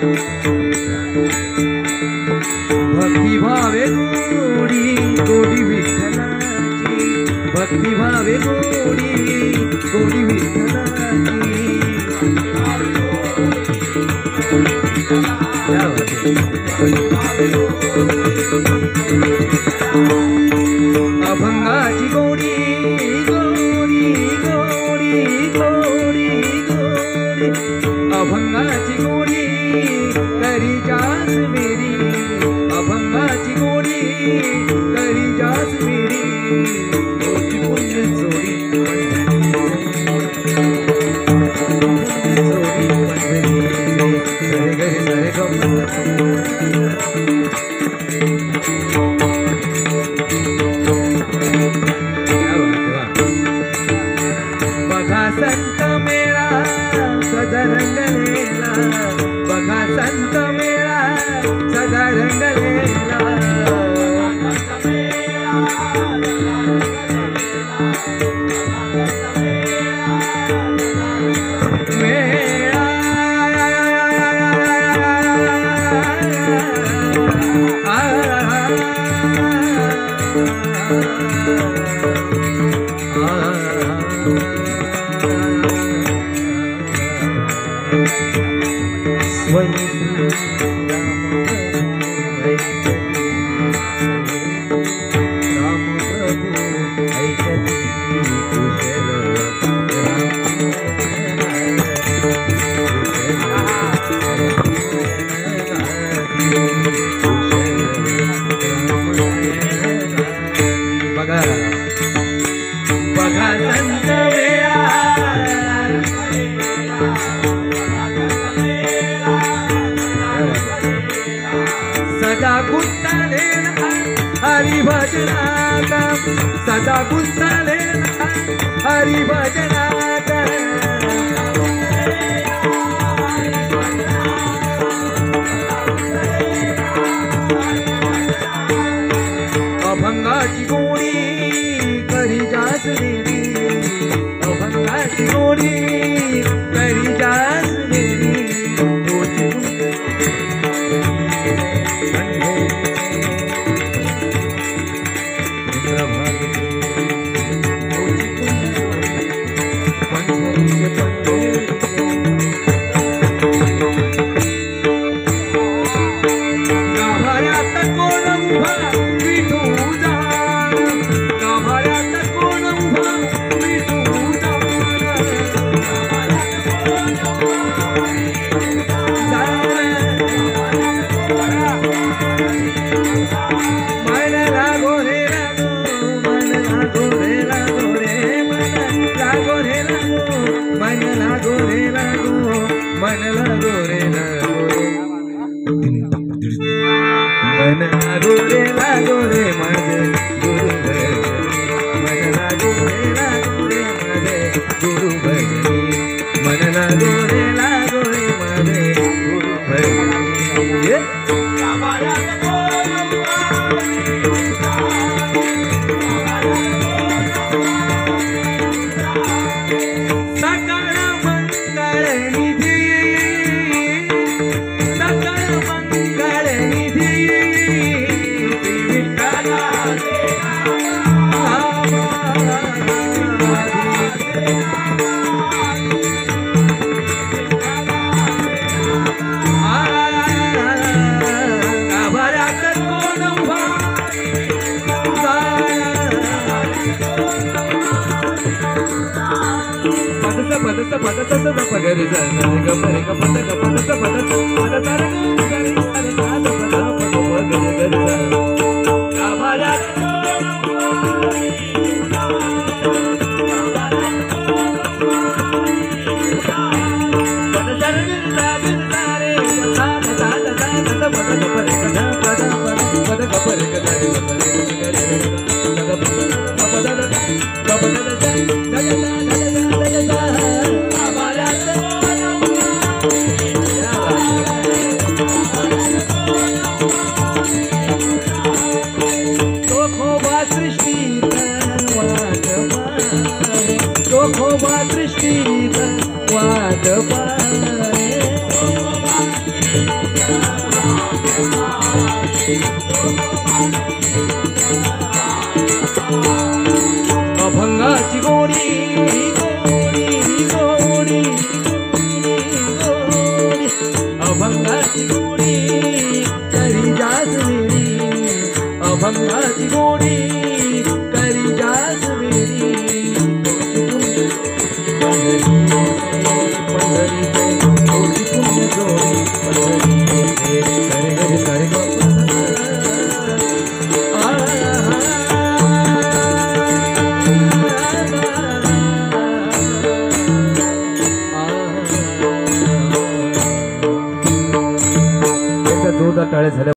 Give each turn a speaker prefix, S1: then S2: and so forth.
S1: भक्ती भावे गोडी गोडी विठ्ठलाची भक्ती भावे गोडी गोडी विठ्ठलाची अभंगाची गोडी गोडी गोडी गोडी गोडी अभंगाची गोडी करी जास मेरी अभंगाची गोडी करी जास मेरी मोठी पुण्य जोडी सरे गरे सरे गम बघा संत मेळा सदा रंगलेला बघा संत मेळा सदा रंगलेला मेळा राम प्रभु ऐकती कुशल बघा बघा संत वेळा सदा गुंतलेला हरिभजनात सदा गुंतलेला हरिभजनात अभंगाची गोडी करी जास मेरी अभंगाची गोडी करी जास मेरी गाभाऱ्यात कोण उभा विठू जाण गाभाऱ्यात कोण उभा विठू मन लागो रे लागो मन लागो रे लागो रे मन लागो रे लागो मन लागो रे लागो मन लागो रे लागो मन लागो रे लागो रे माझे गुरु मन लागो रे लागो रे माझे गुरु भजनी मन लागो रे माझे गुरु भजनी सकाळ मंगळ निधी सकाळ मंगळ निधी गाभाऱ्यात कोण उभा पदस पदस पदस पगरे गपरे गपद गपदस पदस पदसार गरे सारे साद पद पद पगरे गरे गाभाऱ्यात पदसार गरे सारे साद साद साद पद गपरे गदा पद पद गपरे गरे गपरे गरे अभंगाची गोडी गोडी गोडी गोडी अभंगाची गोडी करी जास वेडी अभंगाची गोडी करी जास वेडी पंढरीचे कोटी पुण्य जोडी पंढरीचे करे गे करे ग जोरदार टाळ्या झाल्या.